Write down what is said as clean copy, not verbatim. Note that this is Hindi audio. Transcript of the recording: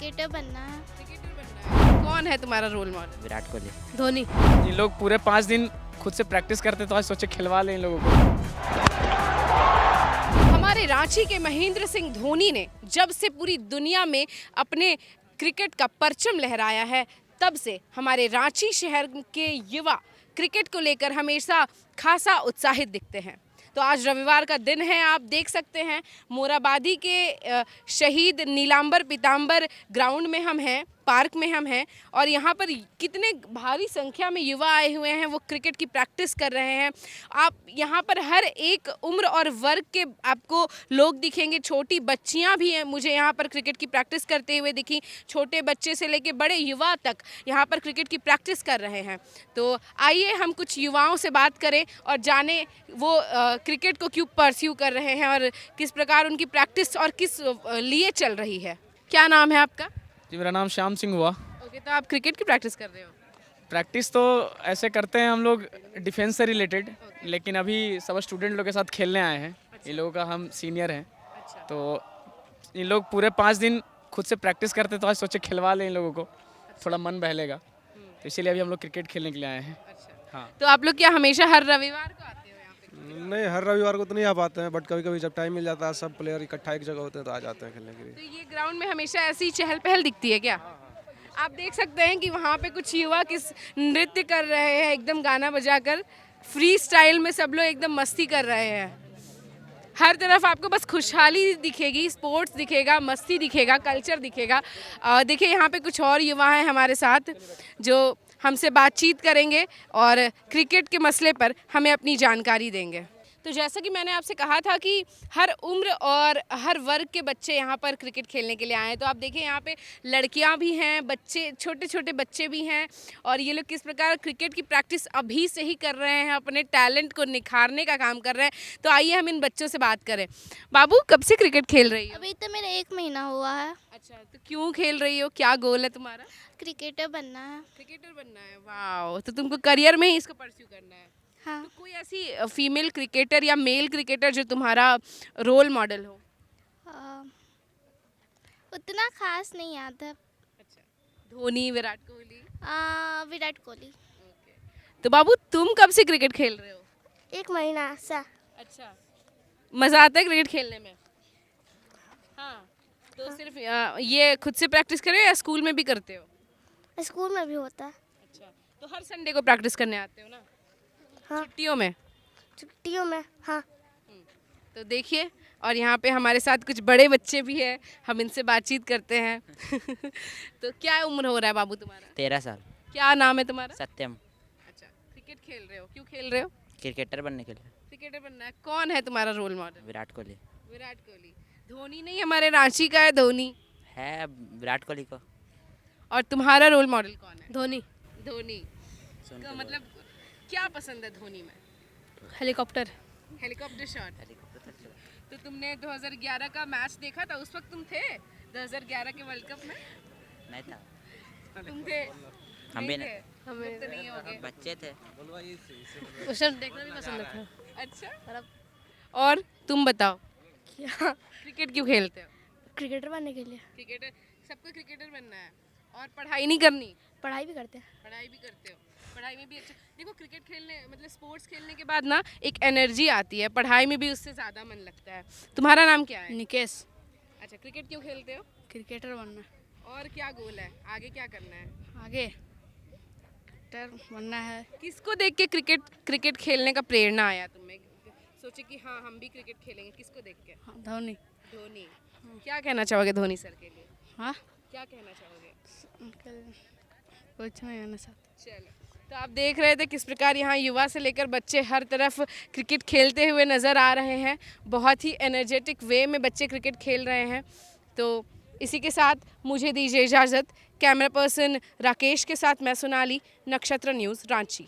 क्रिकेटर बनना है। क्रिकेटर बनना है। कौन है तुम्हारा रोल मॉडल? विराट कोहली। धोनी। ये लोग पूरे 5 दिन खुद से प्रैक्टिस करते तो आज सोचे खिलवा लें इन लोगों को। हमारे रांची के महेंद्र सिंह धोनी ने जब से पूरी दुनिया में अपने क्रिकेट का परचम लहराया है, तब से हमारे रांची शहर के युवा क्रिकेट को लेकर हमेशा खासा उत्साहित दिखते हैं। तो आज रविवार का दिन है, आप देख सकते हैं मोराबादी के शहीद नीलांबर पीतांबर ग्राउंड में हम हैं, पार्क में हम हैं और यहाँ पर कितने भारी संख्या में युवा आए हुए हैं, वो क्रिकेट की प्रैक्टिस कर रहे हैं। आप यहाँ पर हर एक उम्र और वर्ग के आपको लोग दिखेंगे, छोटी बच्चियाँ भी हैं, मुझे यहाँ पर क्रिकेट की प्रैक्टिस करते हुए दिखी। छोटे बच्चे से लेके बड़े युवा तक यहाँ पर क्रिकेट की प्रैक्टिस कर रहे हैं। तो आइए हम कुछ युवाओं से बात करें और जानें वो क्रिकेट को क्यों परस्यू कर रहे हैं और किस प्रकार उनकी प्रैक्टिस और किस लिए चल रही है। क्या नाम है आपका? जी मेरा नाम श्याम सिंह हुआ। ओके, तो आप क्रिकेट की प्रैक्टिस कर रहे हो? प्रैक्टिस तो ऐसे करते हैं हम लोग डिफेंस से रिलेटेड, लेकिन अभी सब स्टूडेंट लोग के साथ खेलने आए हैं। इन लोगों का हम सीनियर हैं, तो इन लोग पूरे 5 दिन खुद से प्रैक्टिस करते तो आज सोचे खिलवा लें इन लोगों को, थोड़ा मन बहलेगा, तो इसीलिए अभी हम लोग क्रिकेट खेलने के लिए आए हैं। हाँ। तो आप लोग क्या हमेशा हर रविवार को आते हो यहाँ पे? नहीं, हर रविवार को तो नहीं आ पाते हैं, बट कभी कभी जब टाइम मिल जाता है, सब प्लेयर इकट्ठा एक जगह होते हैं तो आ जाते हैं खेलने के लिए। तो ये ग्राउंड में हमेशा ऐसी चहल पहल दिखती है क्या? आप देख सकते हैं कि वहाँ पे कुछ युवा किस नृत्य कर रहे हैं, एकदम गाना बजाकर फ्री स्टाइल में सब लोग एकदम मस्ती कर रहे हैं। हर तरफ आपको बस खुशहाली दिखेगी, स्पोर्ट्स दिखेगा, मस्ती दिखेगा, कल्चर दिखेगा। देखिए यहाँ पे कुछ और युवा हैं हमारे साथ जो हमसे बातचीत करेंगे और क्रिकेट के मसले पर हमें अपनी जानकारी देंगे। तो जैसा कि मैंने आपसे कहा था कि हर उम्र और हर वर्ग के बच्चे यहाँ पर क्रिकेट खेलने के लिए आए हैं। तो आप देखिए यहाँ पे लड़कियाँ भी हैं, बच्चे, छोटे छोटे बच्चे भी हैं और ये लोग किस प्रकार क्रिकेट की प्रैक्टिस अभी से ही कर रहे हैं, अपने टैलेंट को निखारने का काम कर रहे हैं। तो आइए हम इन बच्चों से बात करें। बाबू, कब से क्रिकेट खेल रही हो? अभी तो मेरा 1 महीना हुआ है। अच्छा, तो क्यों खेल रही हो, क्या गोल है तुम्हारा? क्रिकेटर बनना है। क्रिकेटर बनना है। वाह, तो तुमको करियर में ही इसको परस्यू करना है। हाँ। तो कोई ऐसी फीमेल क्रिकेटर या मेल क्रिकेटर जो तुम्हारा रोल मॉडल हो? उतना खास नहीं याद है। अच्छा, धोनी, विराट कोहली? विराट कोहली। तो बाबू, तुम कब से क्रिकेट खेल रहे हो? 1 महीना सा। अच्छा, मज़ा आता है क्रिकेट खेलने में? हाँ। तो सिर्फ ये खुद से प्रैक्टिस कर रहे हो या स्कूल में भी करते हो? स्कूल में भी होता है। अच्छा, तो हर संडे को प्रैक्टिस करने आते हो ना? हाँ। छुट्टियों में? छुट्टियों में। हाँ। तो देखिए, और यहाँ पे हमारे साथ कुछ बड़े बच्चे भी हैं, हम इनसे बातचीत करते हैं। तो क्या उम्र हो रहा है बाबू तुम्हारा? 13 साल। क्या नाम है तुम्हारा? सत्यम। अच्छा, क्रिकेट खेल रहे हो, क्यों खेल रहे हो? क्रिकेटर बनने के लिए। क्रिकेटर बनना है। कौन है तुम्हारा रोल मॉडल? विराट कोहली। विराट कोहली। धोनी नहीं, हमारे रांची का है धोनी। है विराट कोहली को। और तुम्हारा रोल मॉडल कौन है? धोनी। धोनी का मतलब क्या पसंद है धोनी में? हेलीकॉप्टर। Helicopter shot. तो तुमने 2011 का मैच देखा था? उस वक्त तुम थे 2011 के वर्ल्ड कप में? नहीं था। तुम थे? हम भी थे? नहीं। तुम तो नहीं होगे। बच्चे थे। उस टाइम देखना भी पसंद था। अच्छा, और तुम बताओ क्या? क्रिकेट क्यों खेलते हो? क्रिकेटर बनने के लिए। क्रिकेटर, सबको क्रिकेटर बनना है और पढ़ाई नहीं करनी? पढ़ाई भी करते हैं। पढ़ाई भी करते हो? पढ़ाई में भी अच्छा। देखो, क्रिकेट खेलने मतलब स्पोर्ट्स खेलने के बाद ना एक एनर्जी आती है, पढ़ाई में भी उससे ज़्यादा मन लगता है। तुम्हारा नाम क्या है? निकेश। अच्छा, क्रिकेट क्यों खेलते हो? क्रिकेटर बनना। और क्या गोल है, आगे क्या करना है? आगे क्रिकेटर बनना है। किसको देख के क्रिकेट खेलने का प्रेरणा आया तुम्हें? सोचे कि हाँ हम भी क्रिकेट खेलेंगे, किसको देख के? धोनी। धोनी। क्या कहना चाहोगे धोनी सर के लिए? हाँ, क्या कहना चाहोगे? कुछ नहीं आना चाहता। चलो, तो आप देख रहे थे किस प्रकार यहाँ युवा से लेकर बच्चे हर तरफ क्रिकेट खेलते हुए नज़र आ रहे हैं। बहुत ही एनर्जेटिक वे में बच्चे क्रिकेट खेल रहे हैं। तो इसी के साथ मुझे दीजिए इजाज़त। कैमरा पर्सन राकेश के साथ मैं सोनाली, नक्षत्र न्यूज़, रांची।